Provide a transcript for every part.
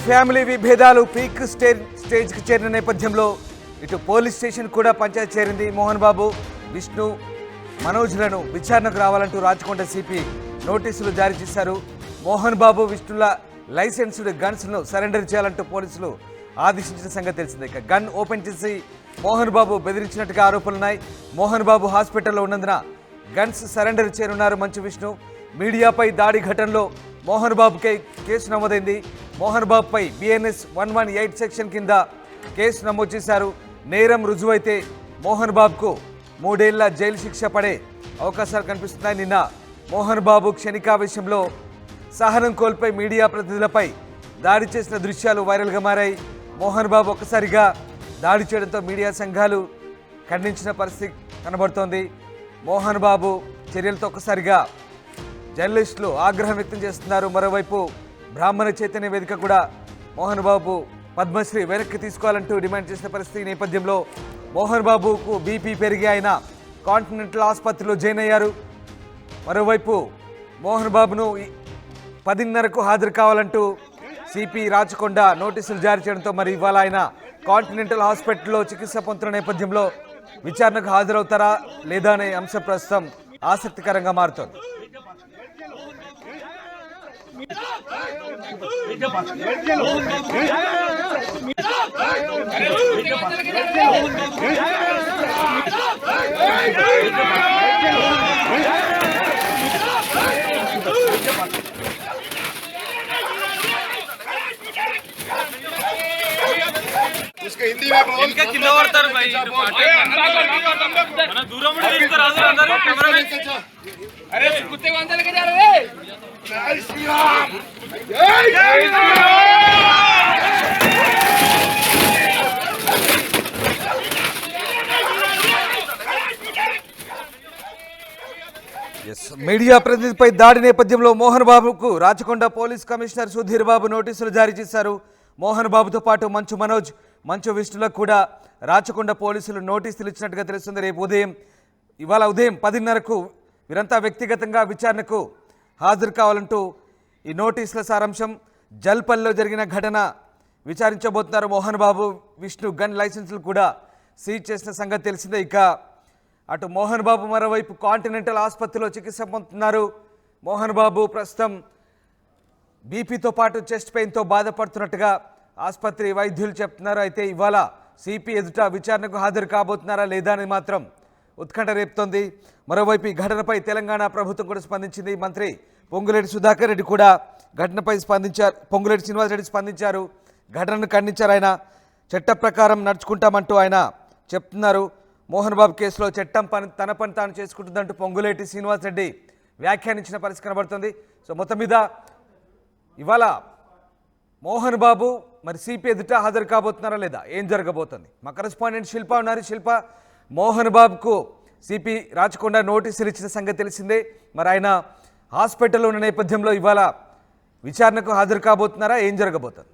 Family విభేదాలు peak స్టేజ్కి చేరిన నేపథ్యంలో ఇటు పోలీస్ స్టేషన్ కూడా పంచాయతీ చేరింది. మోహన్ బాబు, విష్ణు, మనోజ్లను విచారణకు రావాలంటూ రాచకొండ సిపి నోటీసులు జారీ చేశారు. మోహన్ బాబు, విష్ణుల లైసెన్స్డ్ గన్స్ను సరెండర్ చేయాలంటూ పోలీసులు ఆదేశించిన సంగతి తెలిసిందే. ఇక గన్ ఓపెన్ చేసి మోహన్ బాబు బెదిరించినట్టుగా ఆరోపణలున్నాయి. మోహన్ బాబు హాస్పిటల్లో ఉన్నందున గన్స్ సరెండర్ చేయనున్నారు మంచు విష్ణు. మీడియాపై దాడి ఘటనలో మోహన్ బాబుపై కేసు నమోదైంది. మోహన్ బాబుపై BNS 118 సెక్షన్ కింద కేసు నమోదు చేశారు. నేరం రుజువైతే మోహన్ బాబుకు 3 ఏళ్ల జైలు శిక్ష పడే అవకాశాలు కనిపిస్తున్నాయి. నిన్న మోహన్ బాబు క్షణికావేశంలో సహనం కోల్పోయి మీడియా ప్రతినిధులపై దాడి చేసిన దృశ్యాలు వైరల్గా మారాయి. మోహన్ బాబు ఒక్కసారిగా దాడి చేయడంతో మీడియా సంఘాలు ఖండించిన పరిస్థితి కనబడుతోంది. మోహన్ బాబు చర్యలతో ఒక్కసారిగా జర్నలిస్టులు ఆగ్రహం వ్యక్తం చేస్తున్నారు. మరోవైపు బ్రాహ్మణ చైతన్య వేదిక కూడా మోహన్ బాబు పద్మశ్రీ వెనక్కి తీసుకోవాలంటూ డిమాండ్ చేసిన పరిస్థితి నేపథ్యంలో మోహన్ బాబుకు బీపీ పెరిగి ఆయన కాంటినెంటల్ ఆసుపత్రిలో జాయిన్ అయ్యారు. మరోవైపు మోహన్ బాబును 10:30కు హాజరు కావాలంటూ సిపి రాచకొండ నోటీసులు జారీ చేయడంతో మరి ఇవాళ ఆయన కాంటినెంటల్ హాస్పిటల్లో చికిత్స పొందుతున్న నేపథ్యంలో విచారణకు హాజరవుతారా లేదా అనే అంశం ప్రస్తుతం ఆసక్తికరంగా మారుతోంది. हिंदी में बोल इनका किंदा पड़ताరు भाई మన దూరం నుండి తీసుకురాదు అందరూ కెమెరామెన్ अरे कुत्ते को अंदर लेके जा रहे हैं जय श्री राम जय श्री మీడియా ప్రతినిధిపై దాడి నేపథ్యంలో మోహన్ బాబుకు రాచకొండ పోలీస్ కమిషనర్ సుధీర్ బాబు నోటీసులు జారీ చేశారు. మోహన్ బాబుతో పాటు మంచు మనోజ్, మంచు విష్ణులకు కూడా రాచకొండ పోలీసులు నోటీసులు ఇచ్చినట్టుగా తెలుస్తుంది. రేపు ఇవాళ ఉదయం 10:30కు వీరంతా వ్యక్తిగతంగా విచారణకు హాజరు కావాలంటూ ఈ నోటీసుల సారాంశం. జల్పల్లో జరిగిన ఘటన విచారించబోతున్నారు. మోహన్ బాబు, విష్ణు గన్ లైసెన్సులు కూడా సీజ్ చేసిన సంగతి తెలిసిందే. ఇక అటు మోహన్ బాబు మరోవైపు కాంటినెంటల్ ఆసుపత్రిలో చికిత్స పొందుతున్నారు. మోహన్ బాబు ప్రస్తుతం బీపీతో పాటు చెస్ట్ పెయిన్తో బాధపడుతున్నట్టుగా ఆసుపత్రి వైద్యులు చెప్తున్నారు. అయితే ఇవాళ సిపి ఎదుట విచారణకు హాజరు కాబోతున్నారా లేదా అని మాత్రం ఉత్కంఠ రేపుతోంది. మరోవైపు ఈ ఘటనపై తెలంగాణ ప్రభుత్వం కూడా స్పందించింది. మంత్రి పొంగులేటి సుధాకర్ రెడ్డి కూడా ఘటనపై స్పందించారు. పొంగులేటి శ్రీనివాసరెడ్డి స్పందించారు. ఘటనను ఖండించారు. ఆయన చట్ట ప్రకారం నడుచుకుంటామంటూ ఆయన చెప్తున్నారు. మోహన్ బాబు కేసులో చట్టం తన పని తాను చేసుకుంటుందంటూ పొంగులేటి శ్రీనివాసరెడ్డి వ్యాఖ్యానించిన పరిస్థితి కనబడుతుంది. సో మొత్తం మీద ఇవాళ మోహన్ బాబు మరి సిపి ఎదుట హాజరు కాబోతున్నారా లేదా, ఏం జరగబోతుంది? మా కరెస్పాండెంట్ శిల్ప ఉన్నారు. శిల్ప, మోహన్ బాబుకు సిపి రాచకొండ నోటీసులు ఇచ్చిన సంగతి తెలిసిందే. మరి ఆయన హాస్పిటల్లో ఉన్న నేపథ్యంలో ఇవాళ విచారణకు హాజరు కాబోతున్నారా, ఏం జరగబోతుంది?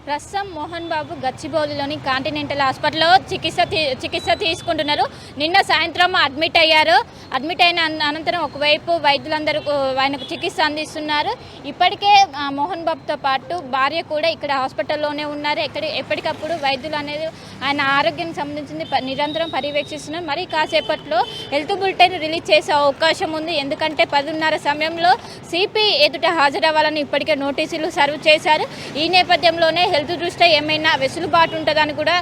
ప్రస్తుతం మోహన్ బాబు గచ్చిబౌలిలోని కాంటినెంటల్ హాస్పిటల్లో చికిత్స తీసుకుంటున్నారు. నిన్న సాయంత్రం అడ్మిట్ అయ్యారు. అడ్మిట్ అయిన అనంతరం ఒకవైపు వైద్యులందరూ ఆయనకు చికిత్స అందిస్తున్నారు. ఇప్పటికే మోహన్ బాబుతో పాటు భార్య కూడా ఇక్కడ హాస్పిటల్లోనే ఉన్నారు. ఎప్పటికప్పుడు వైద్యులు అనేది ఆయన ఆరోగ్యానికి సంబంధించింది నిరంతరం పర్యవేక్షిస్తున్నారు. మరి కాసేపట్లో హెల్త్ బులెటిన్ రిలీజ్ చేసే అవకాశం ఉంది. ఎందుకంటే 10:30 సమయంలో సిపి ఎదుట హాజరవ్వాలని ఇప్పటికే నోటీసులు సర్వ్ చేశారు. ఈ నేపథ్యంలోనే హెల్త్ దృష్ట్యా ఏమైనా వెసులుబాటు ఉంటుందని కూడా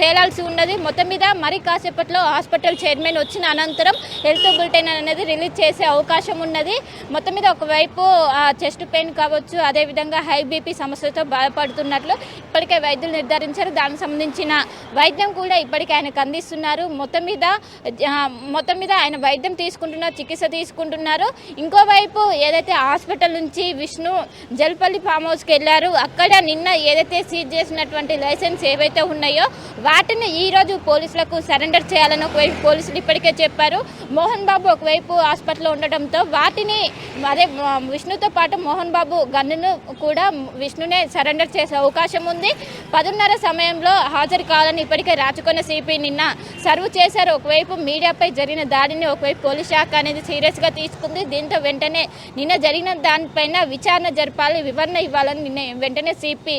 తేలాల్సి ఉన్నది. మొత్తం మీద మరి కాసేపట్లో హాస్పిటల్ చైర్మన్ వచ్చిన అనంతరం హెల్త్ బులెటిన్ అనేది రిలీజ్ చేసే అవకాశం ఉన్నది. మొత్తం మీద ఒకవైపు చెస్ట్ పెయిన్ కావచ్చు, అదేవిధంగా హై బీపీ సమస్యతో బాధపడుతున్నట్లు ఇప్పటికే వైద్యులు నిర్ధారించారు. దానికి సంబంధించిన వైద్యం కూడా ఇప్పటికే ఆయనకు అందిస్తున్నారు. మొత్తం మీద ఆయన వైద్యం తీసుకుంటున్నారు, చికిత్స తీసుకుంటున్నారు. ఇంకోవైపు ఏదైతే హాస్పిటల్ నుంచి విష్ణు జల్పల్లి ఫామ్ హౌస్కి వెళ్ళారు, అక్కడ నిన్న నిన్న ఏదైతే సీజ్ చేసినటువంటి లైసెన్స్ ఏవైతే ఉన్నాయో వాటిని ఈరోజు పోలీసులకు సరెండర్ చేయాలని ఒకవైపు పోలీసులు ఇప్పటికే చెప్పారు. మోహన్ బాబు ఒకవైపు హాస్పిటల్లో ఉండడంతో వాటిని అదే విష్ణుతో పాటు మోహన్ బాబు గన్నును కూడా విష్ణునే సరెండర్ చేసే అవకాశం ఉంది. 10:30 సమయంలో హాజరు కావాలని ఇప్పటికే రాచకొండ సిపి నిన్న సర్వ్ చేశారు. ఒకవైపు మీడియాపై జరిగిన దాడిని ఒకవైపు పోలీస్ శాఖ అనేది సీరియస్గా తీసుకుంది. దీంతో వెంటనే నిన్న జరిగిన దానిపైన విచారణ జరపాలి, వివరణ ఇవ్వాలని నిన్న వెంటనే సిపి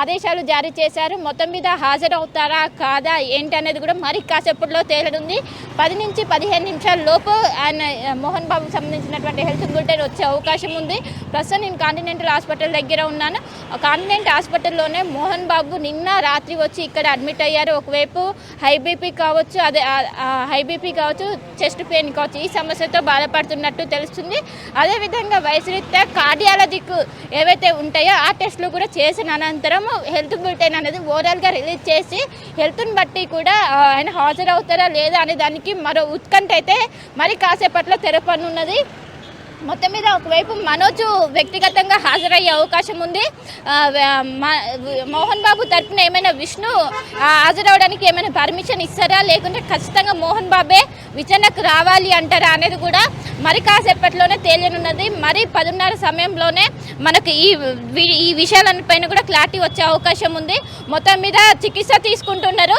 ఆదేశాలు జారీ చేశారు. మొత్తం మీద హాజరవుతారా కాదా ఏంటి అనేది కూడా మరి కాసేపట్లో తేలనుంది. 10 నుంచి 15 నిమిషాల లోపు ఆయన మోహన్ బాబుకు సంబంధించినటువంటి హెల్త్ బులెటిన్ వచ్చే అవకాశం ఉంది. ప్రస్తుతం నేను కాంటినెంటల్ హాస్పిటల్ దగ్గర ఉన్నాను. కాంటినెంట్ హాస్పిటల్లోనే మోహన్ బాబు నిన్న రాత్రి వచ్చి ఇక్కడ అడ్మిట్ అయ్యారు. ఒకవైపు హై బీపీ కావచ్చు, చెస్ట్ పెయిన్ కావచ్చు, ఈ సమస్యతో బాధపడుతున్నట్టు తెలుస్తుంది. అదేవిధంగా వయసు రీత్యా కార్డియాలజిక్ ఏవైతే ఉంటాయో ఆ టెస్టులు కూడా చేసిన అనంతరం హెల్త్ బులెటిన్ అనేది ఓవరాల్గా రిలీజ్ చేసి హెల్త్ని బట్టి కూడా ఆయన హాజరవుతారా లేదా అనే దానికి మరో ఉత్కంఠ అయితే మరి కాసేపట్లో తెరపనున్నది. మొత్తం మీద ఒకవైపు మనోజ్ వ్యక్తిగతంగా హాజరయ్యే అవకాశం ఉంది. మోహన్ బాబు తరఫున ఏమైనా విష్ణు హాజరవడానికి ఏమైనా పర్మిషన్ ఇస్తారా, లేకుంటే ఖచ్చితంగా మోహన్ బాబే విచారణకు రావాలి అంటారా అనేది కూడా మరి కాసేపట్లోనే తేలియనున్నది. మరి 10:30 సమయంలోనే మనకు ఈ విషయాలపైన కూడా క్లారిటీ వచ్చే అవకాశం ఉంది. మొత్తం మీద చికిత్స తీసుకుంటున్నారు.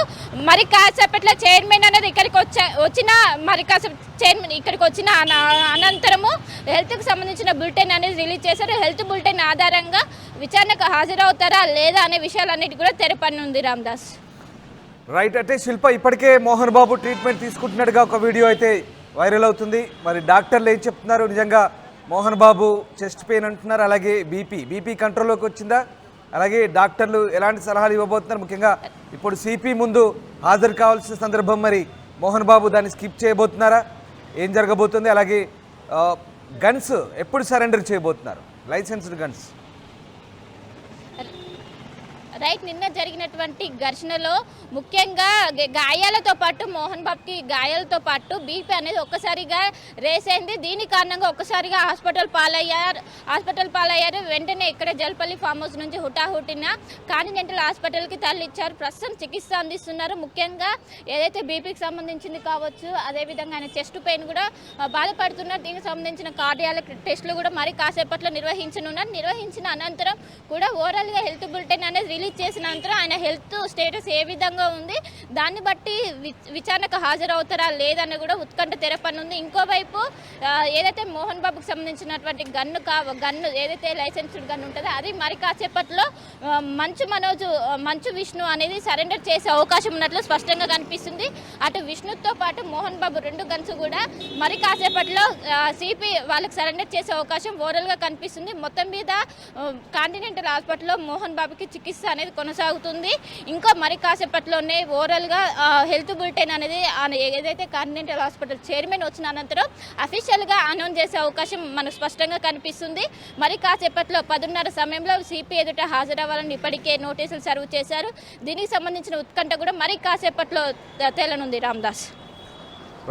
మరి కాసేపట్లో చైర్మన్ అనేది ఇక్కడికి వచ్చిన మరి కాసేపు చైర్మన్ ఇక్కడికి వచ్చిన అనంతరము హెల్త్కి సంబంధించిన బులెటిన్ అనేది రిలీజ్ చేశారు. హెల్త్ బులెటిన్ ఆధారంగా విచారణకు హాజరవుతారా లేదా అనే విషయాలన్నిటి కూడా తెరపనుంది. రామ్దాస్ రైట్. అంటే శిల్ప ఇప్పటికే మోహన్ బాబు ట్రీట్మెంట్ తీసుకుంటున్నట్టుగా ఒక వీడియో అయితే వైరల్ అవుతుంది. మరి డాక్టర్లు ఏం చెప్తున్నారు? నిజంగా మోహన్ బాబు చెస్ట్ పెయిన్ అంటున్నారు, అలాగే బీపీ కంట్రోల్లోకి వచ్చిందా? అలాగే డాక్టర్లు ఎలాంటి సలహాలు ఇవ్వబోతున్నారు? ముఖ్యంగా ఇప్పుడు సిపి ముందు హాజరు కావాల్సిన సందర్భం, మరి మోహన్ బాబు దాన్ని స్కిప్ చేయబోతున్నారా? ఏం జరగబోతుంది? అలాగే గన్స్ ఎప్పుడు సరెండర్ చేయబోతున్నారు, లైసెన్స్డ్ గన్స్? రైట్. నిన్న జరిగినటువంటి ఘర్షణలో ముఖ్యంగా గాయాలతో పాటు మోహన్ బాబుకి గాయాలతో పాటు బీపీ అనేది ఒక్కసారిగా రేస్ అయింది. దీని కారణంగా ఒక్కసారిగా హాస్పిటల్ పాలయ్యారు. వెంటనే ఇక్కడ జల్పల్లి ఫామ్ హౌస్ నుంచి హుటాహుటిన కాంటినెంటల్ హాస్పిటల్కి తరలిచ్చారు. ప్రస్తుతం చికిత్స అందిస్తున్నారు. ముఖ్యంగా ఏదైతే బీపీకి సంబంధించింది కావచ్చు, అదేవిధంగా ఆయన చెస్ట్ పెయిన్ కూడా బాధపడుతున్నారు. దీనికి సంబంధించిన కార్డియాలజిక్ టెస్టులు కూడా మరి కాసేపట్లో నిర్వహించిన అనంతరం కూడా ఓవరాల్గా హెల్త్ బులెటిన్ అనేది రిలీజ్ చేసిన అనంతరం ఆయన హెల్త్ స్టేటస్ ఏ విధంగా ఉంది, దాన్ని బట్టి విచారణకు హాజరవుతారా లేదని కూడా ఉత్కంఠ తెరపనుంది. ఇంకోవైపు ఏదైతే మోహన్ బాబుకు సంబంధించినటువంటి గన్ను ఏదైతే లైసెన్స్డ్ గన్ను ఉంటుందో అది మరి కాసేపట్లో మంచు విష్ణు అనేది సరెండర్ చేసే అవకాశం ఉన్నట్లు స్పష్టంగా కనిపిస్తుంది. అటు విష్ణుతో పాటు మోహన్ బాబు 2 గన్స్ కూడా మరి కాసేపట్లో సిపి వాళ్ళకి సరెండర్ చేసే అవకాశం ఓవరాల్గా కనిపిస్తుంది. మొత్తం మీద కాంటినెంటల్ హాస్పిటల్లో మోహన్ బాబుకి చికిత్స అనేది కొనసాగుతుంది. ఇంకా మరి కాసేపట్లోనే ఓవరాల్గా హెల్త్ బులెటిన్ అనేది ఏదైతే కాంటినెంటల్ హాస్పిటల్ చైర్మన్ వచ్చిన అనంతరం అఫీషియల్గా అనౌన్స్ చేసే అవకాశం మనకు స్పష్టంగా కనిపిస్తుంది. మరి కాసేపట్లో 10:30 సమయంలో సిపి ఎదుట హాజరవ్వాలని ఇప్పటికే నోటీసులు సర్వ్ చేశారు. దీనికి సంబంధించిన ఉత్కంఠ కూడా మరి కాసేపట్లో తేలనుంది. Ramdas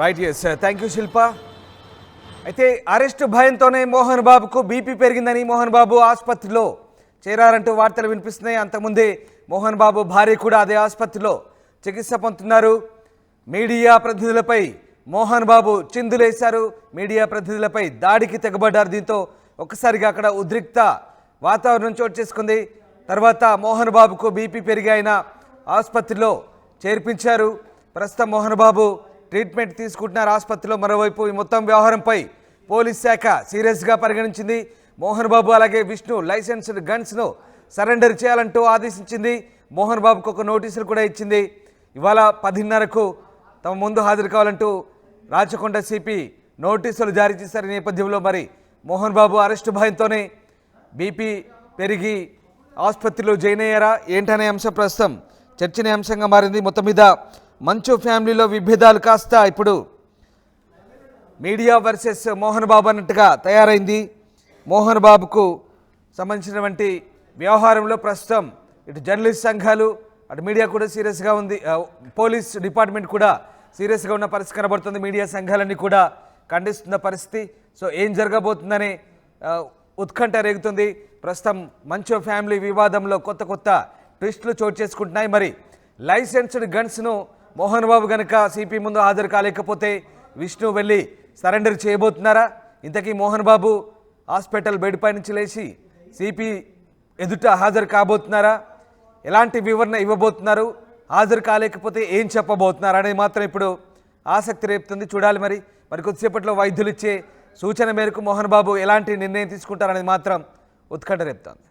right. Yes, thank you Shilpa. అయితే అరెస్టు భయంతోనే మోహన్ బాబుకు బీపీ పెరిగిందని మోహన్ బాబు ఆసుపత్రిలో చేరారంటూ వార్తలు వినిపిస్తున్నాయి. అంతకుముందే మోహన్ బాబు భార్య కూడా అదే ఆసుపత్రిలో చికిత్స పొందుతున్నారు. మీడియా ప్రతినిధులపై మోహన్ బాబు చిందులేశారు. మీడియా ప్రతినిధులపై దాడికి తెగబడ్డారు. దీంతో ఒక్కసారిగా అక్కడ ఉద్రిక్త వాతావరణం చోటు చేసుకుంది. తర్వాత మోహన్ బాబుకు బీపీ పెరిగి ఆయన ఆసుపత్రిలో చేర్పించారు. ప్రస్తుతం మోహన్ బాబు ట్రీట్మెంట్ తీసుకుంటున్నారు ఆసుపత్రిలో. మరోవైపు ఈ మొత్తం వ్యవహారంపై పోలీస్ శాఖ సీరియస్గా పరిగణించింది. మోహన్ బాబు అలాగే విష్ణు లైసెన్స్డ్ గన్స్ను సరెండర్ చేయాలంటూ ఆదేశించింది. మోహన్ బాబుకు ఒక నోటీసులు కూడా ఇచ్చింది. ఇవాళ 10:30కు తమ ముందు హాజరు కావాలంటూ రాచకొండ సిపి నోటీసులు జారీ చేశారు. ఈ నేపథ్యంలో మరి మోహన్ బాబు అరెస్టు భయంతోనే బీపీ పెరిగి ఆసుపత్రిలో జాయిన్ అయ్యారా ఏంటనే అంశం ప్రస్తుతం చర్చనీయాంశంగా మారింది. మొత్తం మీద మంచు ఫ్యామిలీలో విభేదాలు కాస్త ఇప్పుడు మీడియా వర్సెస్ మోహన్ బాబు అన్నట్టుగా తయారైంది. మోహన్ బాబుకు సంబంధించినటువంటి వ్యవహారంలో ప్రస్తుతం ఇటు జర్నలిస్ట్ సంఘాలు, అటు మీడియా కూడా సీరియస్గా ఉంది. పోలీస్ డిపార్ట్మెంట్ కూడా సీరియస్గా ఉన్న పరిస్థితి కనబడుతుంది. మీడియా సంఘాలన్నీ కూడా ఖండిస్తున్న పరిస్థితి. సో ఏం జరగబోతుందనే ఉత్కంఠ రేగుతుంది. ప్రస్తుతం మంచో ఫ్యామిలీ వివాదంలో కొత్త ట్విస్టులు చోటు చేసుకుంటున్నాయి. మరి లైసెన్స్డ్ గన్స్ను మోహన్ బాబు కనుక సిపి ముందు హాజరు కాలేకపోతే విష్ణు వెళ్ళి సరెండర్ చేయబోతున్నారా? ఇంతకీ మోహన్ బాబు హాస్పిటల్ బెడ్ పై నుంచి లేచి సిపి ఎదుట హాజరు కాబోతున్నారా? ఎలాంటి వివరణ ఇవ్వబోతున్నారు? హాజరు కాలేకపోతే ఏం చెప్పబోతున్నారు అనేది మాత్రం ఇప్పుడు ఆసక్తి రేపుతుంది. చూడాలి. మరి కొద్దిసేపట్లో వైద్యులు ఇచ్చే సూచన మేరకు మోహన్ బాబు ఎలాంటి నిర్ణయం తీసుకుంటారనేది మాత్రం ఉత్కంఠ రేపుతోంది.